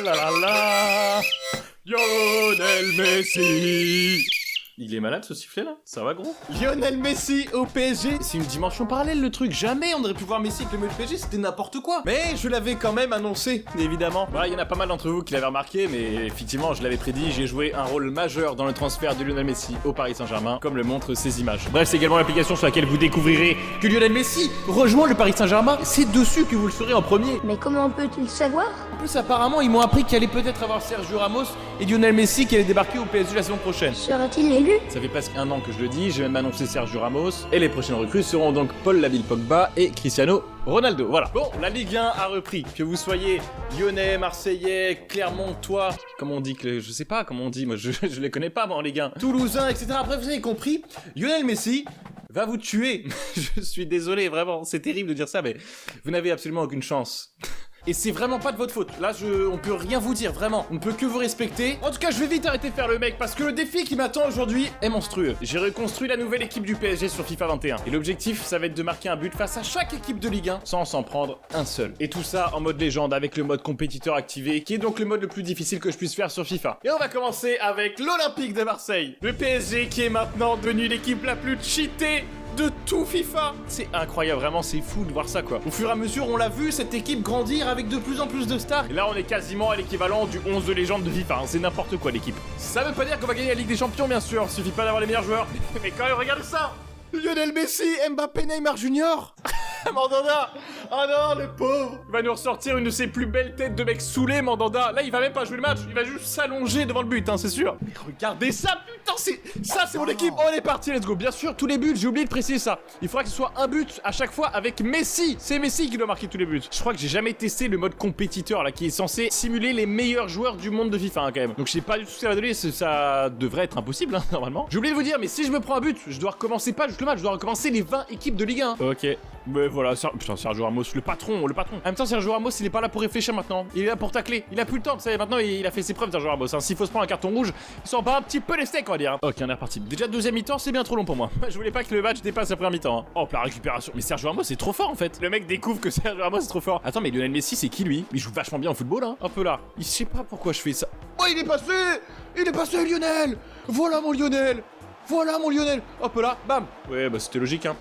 la la la. Lionel Messi. Il est malade ce sifflet là? Ça va gros? Lionel Messi au PSG. C'est une dimension parallèle le truc. Jamais on aurait pu voir Messi avec le maillot du PSG, c'était n'importe quoi. Mais je l'avais quand même annoncé, évidemment. Voilà, il y en a pas mal d'entre vous qui l'avaient remarqué, mais effectivement je l'avais prédit, j'ai joué un rôle majeur dans le transfert de Lionel Messi au Paris Saint-Germain, comme le montrent ces images. Bref, c'est également l'application sur laquelle vous découvrirez que Lionel Messi rejoint le Paris Saint-Germain. C'est dessus que vous le saurez en premier. Mais comment peut-il savoir? En plus apparemment ils m'ont appris qu'il allait peut-être avoir Sergio Ramos et Lionel Messi qui allait débarquer au PSG la saison prochaine. Sera-t-il élu? Ça fait presque un an que je le dis, j'ai même annoncé Sergio Ramos, et les prochaines recrues seront donc Paul Laville Pogba et Cristiano Ronaldo. Voilà. Bon, la Ligue 1 a repris. Que vous soyez Lyonnais, Marseillais, Clermontois, comment on dit que je sais pas comment on dit, moi je les connais pas moi en Ligue 1. Toulousain, etc. Bref, vous avez compris. Lionel Messi va vous tuer. Je suis désolé, vraiment, c'est terrible de dire ça, mais vous n'avez absolument aucune chance. Et c'est vraiment pas de votre faute. Là, on peut rien vous dire, vraiment. On ne peut que vous respecter. En tout cas, je vais vite arrêter de faire le mec parce que le défi qui m'attend aujourd'hui est monstrueux. J'ai reconstruit la nouvelle équipe du PSG sur FIFA 21. Et l'objectif, ça va être de marquer un but face à chaque équipe de Ligue 1 sans s'en prendre un seul. Et tout ça en mode légende avec le mode compétiteur activé, qui est donc le mode le plus difficile que je puisse faire sur FIFA. Et on va commencer avec l'Olympique de Marseille. Le PSG qui est maintenant devenu l'équipe la plus cheatée de tout FIFA. C'est incroyable, vraiment, c'est fou de voir ça, quoi. Au fur et à mesure, on l'a vu, cette équipe grandir avec de plus en plus de stars. Et là, on est quasiment à l'équivalent du 11 de légende de FIFA, hein. C'est n'importe quoi, l'équipe. Ça veut pas dire qu'on va gagner la Ligue des Champions, bien sûr. Suffit pas d'avoir les meilleurs joueurs. Mais quand même, regardez ça. Lionel Messi, Mbappé, Neymar Junior. Mandanda. Oh non, le pauvre. Il va nous ressortir une de ses plus belles têtes de mec saoulé, Mandanda. Là, il va même pas jouer le match, il va juste s'allonger devant le but, hein, c'est sûr. Mais regardez ça, putain, c'est mon équipe. On est parti, let's go. Bien sûr, tous les buts, j'ai oublié de préciser ça. Il faudra que ce soit un but à chaque fois avec Messi. C'est Messi qui doit marquer tous les buts. Je crois que j'ai jamais testé le mode compétiteur, là, qui est censé simuler les meilleurs joueurs du monde de FIFA, hein, quand même. Donc je sais pas du tout ce que ça va donner, ça devrait être impossible, hein, normalement. J'ai oublié de vous dire, mais si je me prends un but, je dois recommencer pas juste le match, je dois recommencer les 20 équipes de Ligue 1. Ok. Mais voilà, putain, Sergio Ramos, le patron. En même temps, Sergio Ramos, il est pas là pour réfléchir maintenant. Il est là pour tacler. Il a plus le temps, vous savez, maintenant, il a fait ses preuves, Sergio Ramos. Hein. S'il faut se prendre un carton rouge, il s'en bat un petit peu les steaks, on va dire. Ok, on est reparti. Déjà, deuxième mi-temps, c'est bien trop long pour moi. Je voulais pas que le match dépasse la première mi-temps. Hein. Oh, la récupération. Mais Sergio Ramos, c'est trop fort, en fait. Le mec découvre que Sergio Ramos, c'est trop fort. Attends, mais Lionel Messi, c'est qui, lui? Il joue vachement bien au football, hein. Un peu là. Je sais pas pourquoi je fais ça. Oh, il est passé, Lionel. Voilà mon Lionel. Hop là, bam. Ouais, bah c'était logique, hein.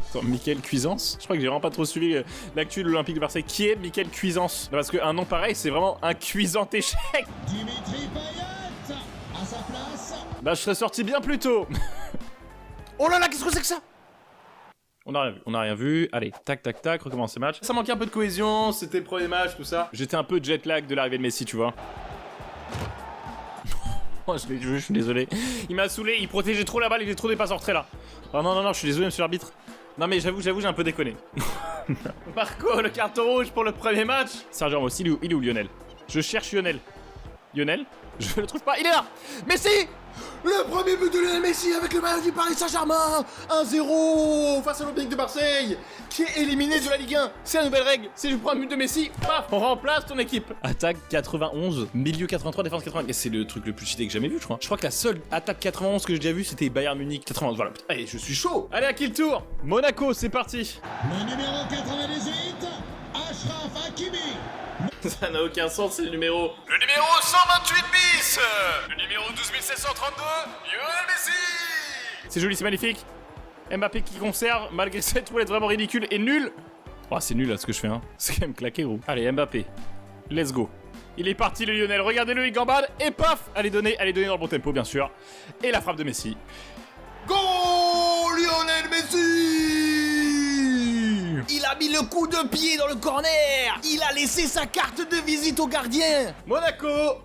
Attends, Michael Cuisance? Je crois que j'ai vraiment pas trop suivi l'actu de l'Olympique de Marseille. Qui est Michael Cuisance? Parce qu'un nom pareil, c'est vraiment un cuisant échec. Dimitri Payet à sa place. Bah, je serais sorti bien plus tôt. Oh là là, qu'est-ce que c'est que ça? On a rien vu. Allez, tac, tac, tac, recommence ce match. Ça manquait un peu de cohésion, c'était le premier match, tout ça. J'étais un peu jet lag de l'arrivée de Messi, tu vois. Oh, je suis désolé. Il m'a saoulé, il protégeait trop la balle, il est trop des passes en retrait là. Oh non, je suis désolé, monsieur l'arbitre. Non mais j'avoue, j'ai un peu déconné. Marco, le carton rouge pour le premier match. Sergio Ramos, il est où Lionel? Je cherche Lionel. Lionel? Je le trouve pas, il est là. Messi! Le premier but de Lionel Messi avec le maillot du Paris Saint-Germain. 1-0 face à l'Olympique de Marseille, qui est éliminé de la Ligue 1. C'est la nouvelle règle. Si je prends un but de Messi, paf, on remplace ton équipe. Attaque 91, milieu 83, défense 80. C'est le truc le plus cheaté que j'ai jamais vu, je crois. Je crois que la seule attaque 91 que j'ai déjà vue, c'était Bayern Munich 91. Voilà. Allez, je suis chaud. Allez, à qui le tour? Monaco, c'est parti. Le numéro 98, Achraf Hakimi. Ça n'a aucun sens, c'est le numéro 128 bis. Le numéro 12732, Lionel Messi. C'est joli, c'est magnifique. Mbappé qui conserve, malgré cette roulette vraiment ridicule et nulle. Oh, c'est nul là ce que je fais, hein. C'est quand même claqué, gros. Allez, Mbappé. Let's go. Il est parti, le Lionel. Regardez-le, il gambade. Et paf, allez donner dans le bon tempo, bien sûr. Et la frappe de Messi. Go, Lionel Messi. Il a mis le coup de pied dans le corner. Il a laissé sa carte de visite au gardien. Monaco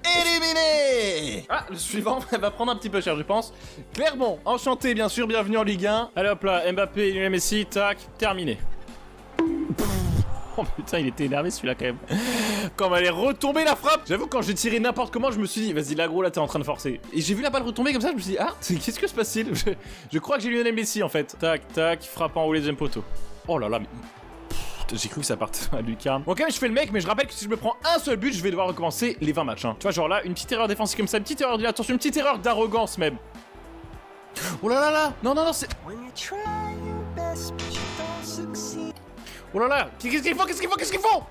éliminé. Ah, le suivant va prendre un petit peu cher, je pense. Clermont, enchanté, bien sûr, bienvenue en Ligue 1. Allez hop là, Mbappé, Lionel Messi, tac, terminé. Oh putain, il était énervé celui-là quand même. Quand elle est retombée la frappe. J'avoue, quand j'ai tiré n'importe comment, je me suis dit, vas-y, là gros, là t'es en train de forcer. Et j'ai vu la balle retomber comme ça, je me suis dit, ah, qu'est-ce que se passe-t-il? Je crois que j'ai Lionel Messi en fait. Tac, tac, frappe en haut les deuxième poteau. Oh là là, mais... J'ai cru que ça partait à Lucarne. Bon, quand même, je fais le mec, mais je rappelle que si je me prends un seul but, je vais devoir recommencer les 20 matchs. Hein. Tu vois, genre là, une petite erreur défensive comme ça, une petite erreur d'attention, une petite erreur d'arrogance même. Oh là là là. Non, c'est... Oh là là. Qu'est-ce qu'ils font?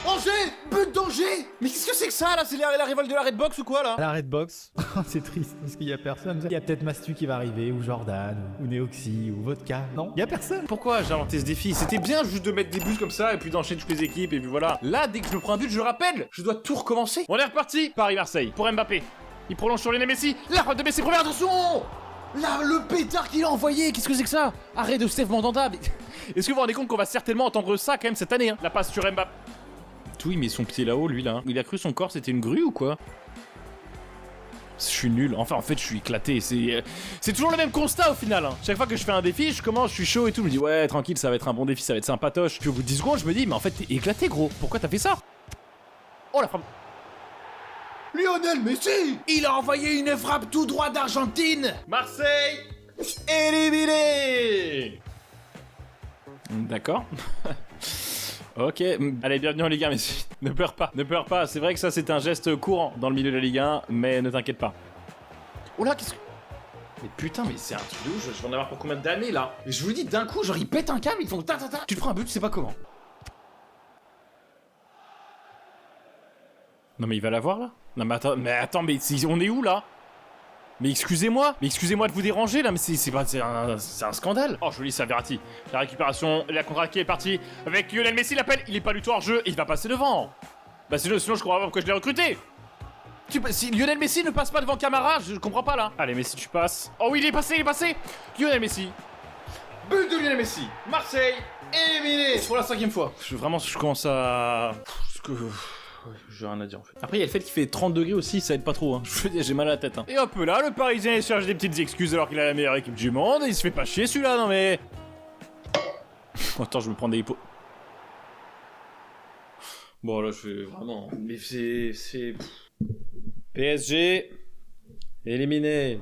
Angers, but d'Angers. Mais qu'est-ce que c'est que ça là? C'est la révolte de la Redbox ou quoi là? À la Redbox, c'est triste parce qu'il y a personne. Il y a peut-être Mastu qui va arriver, ou Jordan, ou Neoxy, ou Vodka. Non, il y a personne. Pourquoi j'ai inventé ce défi? C'était bien juste de mettre des buts comme ça et puis d'enchaîner toutes les équipes et puis voilà. Là, dès que je me prends un but, je rappelle, je dois tout recommencer. On est reparti. Paris-Marseille pour Mbappé. Il prolonge sur Lionel Messi. La frappe de Messi, première attention. Là, le pétard qu'il a envoyé, qu'est-ce que c'est que ça? Arrête de Steph Mandanda. Est-ce que vous vous rendez compte qu'on va certainement entendre ça quand même cette année hein? La passe sur Mbappé. Tout, il met son pied là-haut, lui là. Il a cru son corps, c'était une grue ou quoi? Je suis nul. Enfin, en fait, je suis éclaté. C'est toujours le même constat au final. Hein. Chaque fois que je fais un défi, je commence, je suis chaud et tout. Je me dis, ouais, tranquille, ça va être un bon défi, ça va être sympatoche. Puis au bout de 10 secondes, je me dis, mais en fait, t'es éclaté, gros. Pourquoi t'as fait ça? Oh la frappe. Lionel Messi! Il a envoyé une frappe tout droit d'Argentine! Marseille! Éliminé! D'accord. Ok, allez, bienvenue en Ligue 1, Messi. Ne pleure pas, ne pleure pas. C'est vrai que ça, c'est un geste courant dans le milieu de la Ligue 1, mais ne t'inquiète pas. Oh là, qu'est-ce que... Mais putain, mais c'est un truc de ouf, je vais en avoir pour combien d'années, là? Et je vous le dis, d'un coup, genre, ils pètent un câble, ils font ta. Tu te prends un but, tu sais pas comment. Non mais il va l'avoir, là? Non mais attends, mais on est où, là? Mais excusez-moi de vous déranger là, mais c'est un scandale. Oh joli ça Verratti. La récupération, la contre-attaque est partie avec Lionel Messi, l'appel, il est pas du tout hors jeu et il va passer devant. Bah sinon je comprends pas pourquoi je l'ai recruté. Si Lionel Messi ne passe pas devant Camara, je comprends pas là. Allez Messi tu passes. Oh oui il est passé. Lionel Messi. But de Lionel Messi. Marseille éliminé pour la 5e fois. Je commence à... J'ai rien à dire en fait. Après il y a le fait qu'il fait 30 degrés aussi, ça aide pas trop hein. Je veux dire j'ai mal à la tête hein. Et hop là, le Parisien il cherche des petites excuses alors qu'il a la meilleure équipe du monde et il se fait pas chier celui-là, non mais... Attends je me prends des hippos. Bon là je fais vraiment... Mais c'est... PSG... Éliminé.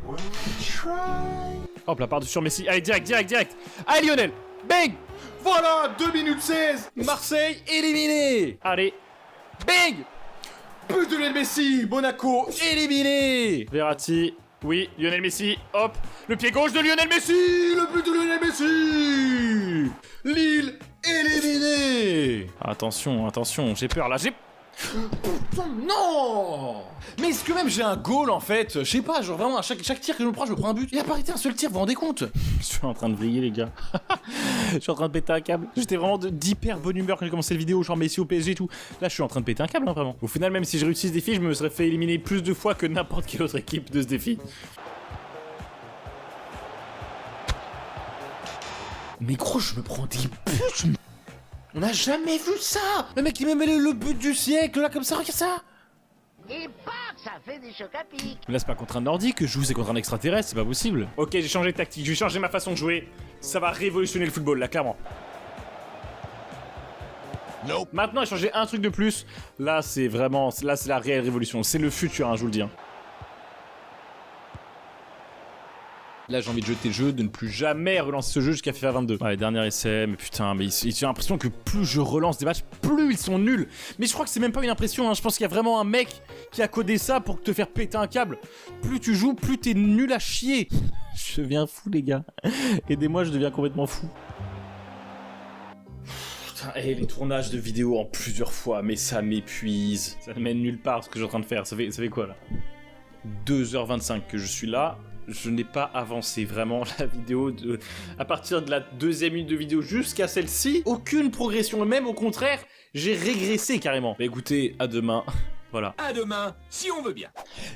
Hop là, par-dessus sur Messi. Allez direct. Allez Lionel. Bang. Voilà 2 minutes 16. Marseille éliminé. Allez. Bang! But de Lionel Messi! Monaco éliminé! Verratti, oui, Lionel Messi, hop! Le pied gauche de Lionel Messi! Le but de Lionel Messi! Lille éliminé! Attention, j'ai peur là, Putain, non! Mais est-ce que même j'ai un goal en fait? Je sais pas, genre vraiment à chaque tir que je me prends, je me prends un but. Il a pas arrêté un seul tir, vous vous rendez compte? Je suis en train de vriller les gars. Je suis en train de péter un câble. J'étais vraiment d'hyper bonne humeur quand j'ai commencé la vidéo, genre Messi au PSG et tout. Là je suis en train de péter un câble hein, vraiment. Au final même si j'ai réussi ce défi, je me serais fait éliminer plus de fois que n'importe quelle autre équipe de ce défi. Mais gros je me prends des buts. On n'a jamais vu ça! Le mec il m'a mis le but du siècle là comme ça, regarde ça! Et paf, ça fait des chocs à pic. Mais là c'est pas contre un nordique que je joue, c'est contre un extraterrestre, c'est pas possible. Ok j'ai changé de tactique, je vais changer ma façon de jouer. Ça va révolutionner le football là, clairement. Nope. Maintenant j'ai changé un truc de plus. Là c'est vraiment, là c'est la réelle révolution, c'est le futur hein, je vous le dis. Hein. Là j'ai envie de jeter le jeu, de ne plus jamais relancer ce jeu jusqu'à FIFA 22. Allez, dernier essai, mais putain, mais j'ai l'impression que plus je relance des matchs, plus ils sont nuls. Mais je crois que c'est même pas une impression, hein. Je pense qu'il y a vraiment un mec qui a codé ça pour te faire péter un câble. Plus tu joues, plus t'es nul à chier. Je deviens fou les gars. Aidez-moi, je deviens complètement fou. Putain, hey, les tournages de vidéos en plusieurs fois, mais ça m'épuise. Ça ne mène nulle part ce que je suis en train de faire. Ça fait quoi là? 2h25 que je suis là. Je n'ai pas avancé vraiment la vidéo à partir de la 2e minute de vidéo jusqu'à celle-ci. Aucune progression, même au contraire, j'ai régressé carrément. Mais écoutez, à demain. Voilà. À demain, si on veut bien.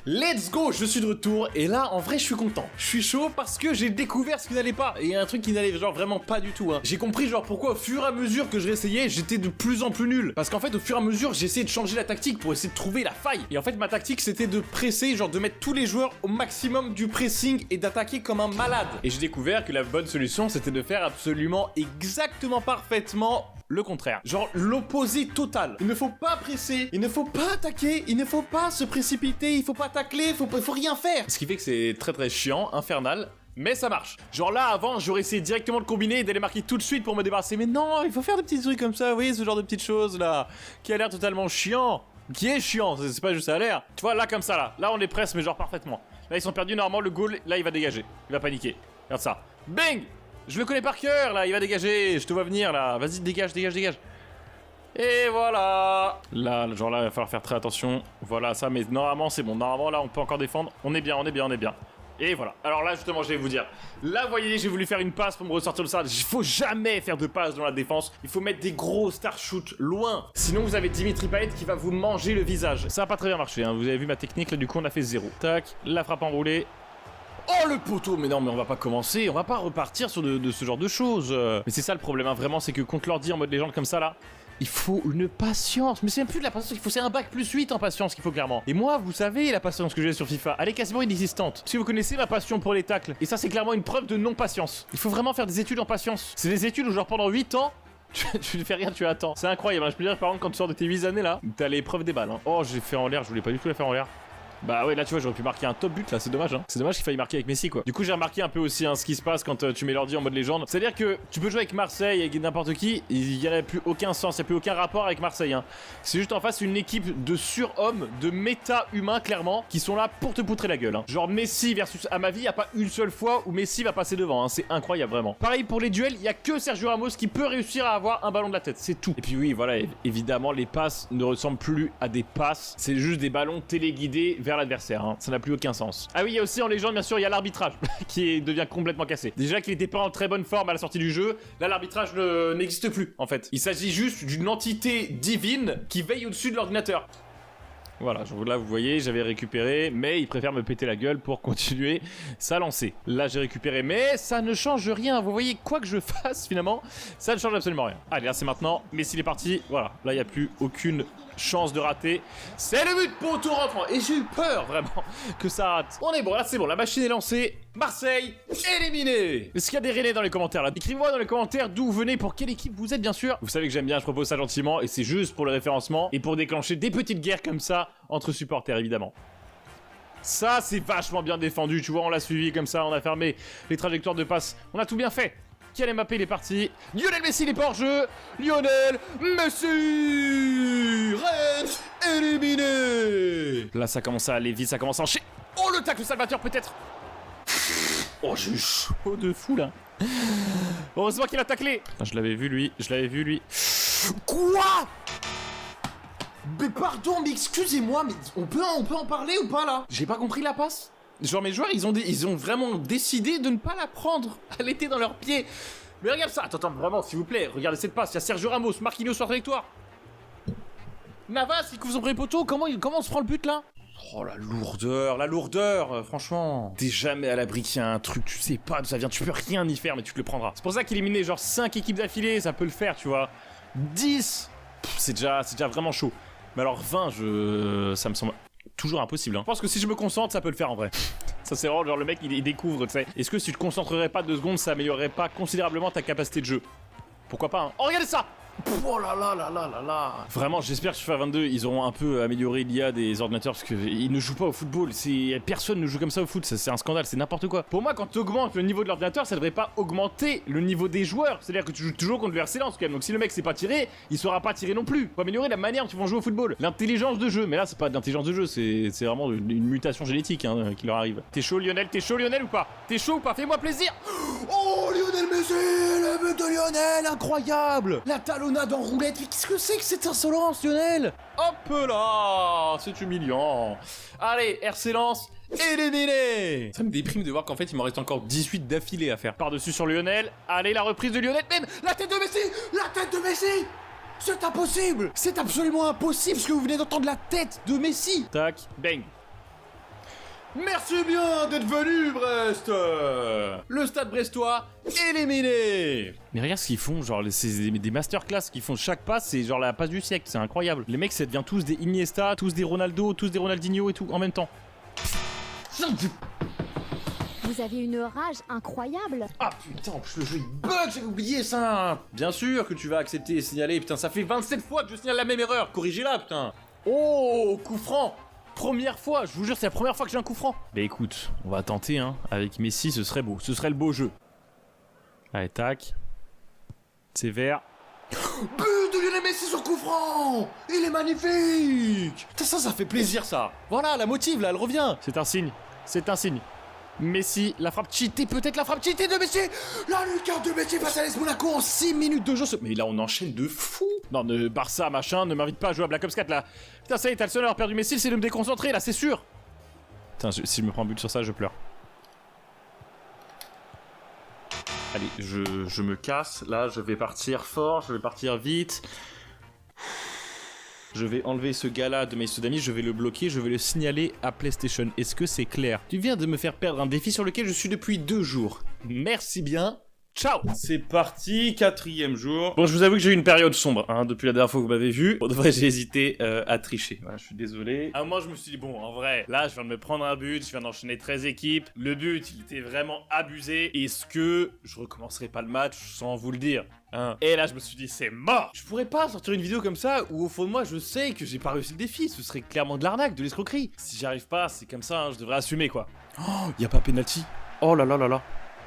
Let's go, je suis de retour et là en vrai je suis content. Je suis chaud parce que j'ai découvert ce qui n'allait pas. Et un truc qui n'allait genre vraiment pas du tout hein. J'ai compris genre pourquoi au fur et à mesure que je réessayais j'étais de plus en plus nul. Parce qu'en fait au fur et à mesure j'ai essayé de changer la tactique pour essayer de trouver la faille. Et en fait ma tactique c'était de presser, genre de mettre tous les joueurs au maximum du pressing et d'attaquer comme un malade. Et j'ai découvert que la bonne solution c'était de faire absolument exactement parfaitement le contraire. Genre l'opposé total. Il ne faut pas presser, il ne faut pas attaquer, il ne faut pas se précipiter, il faut pas tacler, il faut rien faire. Ce qui fait que c'est très chiant, infernal, mais ça marche. Genre là avant j'aurais essayé directement de combiner et d'aller marquer tout de suite pour me débarrasser. Mais non, il faut faire des petits trucs comme ça, oui, ce genre de petites choses là, qui a l'air totalement chiant. Qui est chiant, c'est pas juste ça a l'air. Tu vois là comme ça là on les presse mais genre parfaitement. Là ils sont perdus normalement, le goal, là il va dégager. Il va paniquer. Regarde ça. Bang! Je le connais par cœur là, il va dégager, je te vois venir là. Vas-y, dégage. Et voilà. Là, genre là, il va falloir faire très attention. Voilà, ça, mais normalement, c'est bon. Normalement, là, on peut encore défendre. On est bien, on est bien, on est bien. Et voilà. Alors là, justement, je vais vous dire. Là, vous voyez, j'ai voulu faire une passe pour me ressortir de ça. Il faut jamais faire de passe dans la défense. Il faut mettre des gros star shoot loin. Sinon, vous avez Dimitri Payet qui va vous manger le visage. Ça a pas très bien marché, hein. Vous avez vu ma technique, là, du coup, on a fait 0. Tac, la frappe enroulée. Oh, le poteau! Mais non, mais on va pas commencer. On va pas repartir sur de ce genre de choses. Mais c'est ça le problème, hein. Vraiment, c'est que contre l'ordi en mode légende comme ça, là, il faut une patience. Mais c'est même plus de la patience qu'il faut, c'est un bac plus 8 en patience qu'il faut clairement. Et moi, vous savez, la patience que j'ai sur FIFA, elle est quasiment inexistante. Si vous connaissez ma passion pour les tacles, et ça c'est clairement une preuve de non-patience. Il faut vraiment faire des études en patience. C'est des études où genre pendant 8 ans, tu ne fais rien, tu attends. C'est incroyable, hein. Je peux dire par exemple quand tu sors de tes 8 années là, t'as l'épreuve des balles. Hein. Oh, j'ai fait en l'air, je voulais pas du tout la faire en l'air. Bah ouais, là tu vois, j'aurais pu marquer un top but là, c'est dommage hein. C'est dommage qu'il faille marquer avec Messi quoi. Du coup, j'ai remarqué un peu aussi hein, ce qui se passe quand tu mets l'ordi en mode légende. C'est-à-dire que tu peux jouer avec Marseille, avec n'importe qui, il y a plus aucun sens, il y a plus aucun rapport avec Marseille hein. C'est juste en face une équipe de surhommes, de méta-humains clairement, qui sont là pour te poutrer la gueule hein. Genre Messi versus Amavi, y a pas une seule fois où Messi va passer devant hein. C'est incroyable vraiment. Pareil pour les duels, il y a que Sergio Ramos qui peut réussir à avoir un ballon de la tête, c'est tout. Et puis oui, voilà, évidemment les passes ne ressemblent plus à des passes, c'est juste des ballons téléguidés vers l'adversaire hein. Ça n'a plus aucun sens. Ah oui, il y a aussi en légende, bien sûr, il y a l'arbitrage qui devient complètement cassé. Déjà qu'il était pas en très bonne forme à la sortie du jeu, là l'arbitrage n'existe plus en fait. Il s'agit juste d'une entité divine qui veille au-dessus de l'ordinateur. Voilà, là vous voyez, j'avais récupéré, mais il préfère me péter la gueule pour continuer sa lancée. Là j'ai récupéré, mais ça ne change rien. Vous voyez, quoi que je fasse finalement, ça ne change absolument rien. Allez, là c'est maintenant, Messi il est parti, voilà. Là il n'y a plus aucune chance de rater. C'est le but, poteau rentrant. Et j'ai eu peur vraiment que ça rate. On est bon, là c'est bon, la machine est lancée. Marseille, éliminé. Est-ce qu'il y a des Rennais dans les commentaires là? Écrivez-moi dans les commentaires d'où vous venez, pour quelle équipe vous êtes bien sûr. Vous savez que j'aime bien, je propose ça gentiment, et c'est juste pour le référencement et pour déclencher des petites guerres comme ça entre supporters évidemment. Ça c'est vachement bien défendu, tu vois, on l'a suivi comme ça, on a fermé les trajectoires de passe, on a tout bien fait. Kylian Mbappé il est parti, Lionel Messi il est pas hors jeu, Lionel Messi, Rennes éliminé. Là ça commence à aller vite, ça commence à enchaîner. Oh le tacle salvateur peut-être. Oh j'ai eu chaud de fou là. Heureusement qu'il a taclé. Je l'avais vu lui, je l'avais vu lui. Quoi? Mais pardon, mais excusez-moi, mais on peut en parler ou pas là? J'ai pas compris la passe. Genre mes joueurs, ils ont vraiment décidé de ne pas la prendre. Elle était dans leurs pieds. Mais regarde ça. Attends, vraiment, s'il vous plaît, regardez cette passe. Il y a Sergio Ramos, Marquinhos sur la trajectoire. Navas, il couvre son premier poteau. Comment on se prend le but là? Oh la lourdeur, franchement. T'es jamais à l'abri qu'il y a un truc, tu sais pas d'où ça vient, tu peux rien y faire, mais tu te le prendras. C'est pour ça qu'éliminer genre 5 équipes d'affilée, ça peut le faire, tu vois. 10, c'est déjà vraiment chaud. Mais alors 20, ça me semble toujours impossible. Hein. Je pense que si je me concentre, ça peut le faire en vrai. Ça c'est vraiment genre le mec il découvre, tu sais. Est-ce que si tu te concentrerais pas 2 secondes, ça améliorerait pas considérablement ta capacité de jeu? Pourquoi pas hein. Oh regardez ça. Oh là là là là là là. Vraiment, j'espère que sur FIFA 22, ils auront un peu amélioré l'IA des ordinateurs parce qu'ils ne jouent pas au football. Personne ne joue comme ça au foot, c'est un scandale, c'est n'importe quoi. Pour moi, quand tu augmentes le niveau de l'ordinateur, ça devrait pas augmenter le niveau des joueurs. C'est-à-dire que tu joues toujours contre le RC Lens quand même. Donc si le mec sait pas tirer, il saura pas tirer non plus. Faut améliorer la manière dont ils vont jouer au football. L'intelligence de jeu. Mais là, c'est pas de l'intelligence de jeu, c'est vraiment une mutation génétique hein, qui leur arrive. T'es chaud Lionel ou pas? T'es chaud ou pas? Fais-moi plaisir. Oh Lionel Messi, le but de Lionel, incroyable. La talonnade en roulette. Mais qu'est-ce que c'est que cette insolence, Lionel? Hop là, c'est humiliant. Allez, RC Lens, éliminé. Ça me déprime de voir qu'en fait, il m'en reste encore 18 d'affilée à faire. Par-dessus sur Lionel. Allez, la reprise de Lionel. Même la tête de Messi. La tête de Messi. C'est impossible. C'est absolument impossible ce que vous venez d'entendre, la tête de Messi. Tac, bang. Merci bien d'être venu, Brest. Le stade brestois éliminé. Mais regarde ce qu'ils font, genre c'est des masterclass qu'ils font chaque passe, c'est genre la passe du siècle, c'est incroyable. Les mecs ça devient tous des Iniesta, tous des Ronaldo, tous des Ronaldinho et tout en même temps. Vous avez une rage incroyable. Ah putain, en plus le jeu il bug, j'avais oublié ça. Bien sûr que tu vas accepter et signaler, putain ça fait 27 fois que je signale la même erreur, corrigez-la putain. Oh, coup franc. Première fois, je vous jure, c'est la première fois que j'ai un coup franc. Bah écoute, on va tenter, hein. Avec Messi, ce serait beau. Ce serait le beau jeu. Allez, tac. C'est vert. But de Lionel Messi sur coup franc. Il est magnifique. Putain, ça fait plaisir, ça. Voilà, la motive, là, elle revient. C'est un signe. C'est un signe. Messi, la frappe cheatée, peut-être la frappe cheatée de Messi. La lucarne de Messi face à l'AS Monaco en 6 minutes de jeu. Mais là, on enchaîne de fou. Non, Barça, machin, ne m'invite pas à jouer à Black Ops 4, là. Putain, ça y est, t'as le seul à avoir perdu Messi, c'est de me déconcentrer, là, c'est sûr. Putain, si je me prends un but sur ça, je pleure. Allez, je me casse. Là, je vais partir fort, je vais partir vite. Je vais enlever ce gars-là de mes d'amis, je vais le bloquer, je vais le signaler à PlayStation. Est-ce que c'est clair? Tu viens de me faire perdre un défi sur lequel je suis depuis 2 jours. Merci bien. Ciao. C'est parti, 4e jour. Bon, je vous avoue que j'ai eu une période sombre, hein, depuis la dernière fois que vous m'avez vu. Pour de vrai, j'ai hésité à tricher. Voilà, je suis désolé. À un moment, je me suis dit, bon, en vrai, là, je viens de me prendre un but, je viens d'enchaîner 13 équipes. Le but, il était vraiment abusé. Est-ce que je recommencerai pas le match sans vous le dire, hein? Et là, je me suis dit, c'est mort. Je pourrais pas sortir une vidéo comme ça où, au fond de moi, je sais que j'ai pas réussi le défi. Ce serait clairement de l'arnaque, de l'escroquerie. Si j'y arrive pas, c'est comme ça, hein, je devrais assumer, quoi. Oh, y a pas penalty. Oh là là là là.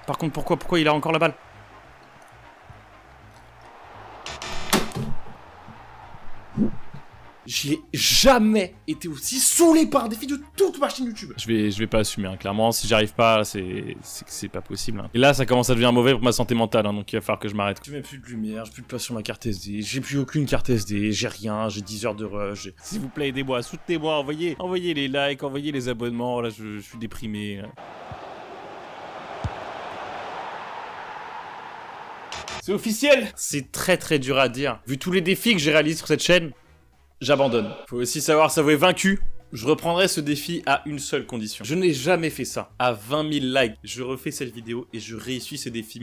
Par contre, pourquoi il a encore la balle? J'y ai jamais été aussi saoulé par un défi de toute ma chaîne YouTube. Je vais pas assumer, hein. Clairement, si j'arrive pas, c'est que c'est pas possible, hein. Et là, ça commence à devenir mauvais pour ma santé mentale, hein, donc il va falloir que je m'arrête. J'ai même plus de lumière, j'ai plus de place sur ma carte SD, j'ai plus aucune carte SD, j'ai rien, j'ai 10 heures de rush. S'il vous plaît, aidez-moi, soutenez-moi, envoyez les likes, envoyez les abonnements, là, je suis déprimé. C'est officiel. C'est très dur à dire. Vu tous les défis que j'ai réalisés sur cette chaîne, j'abandonne. Faut aussi savoir s'avouer vaincu. Je reprendrai ce défi à une seule condition. Je n'ai jamais fait ça. À 20 000 likes, je refais cette vidéo et je réussis ce défi.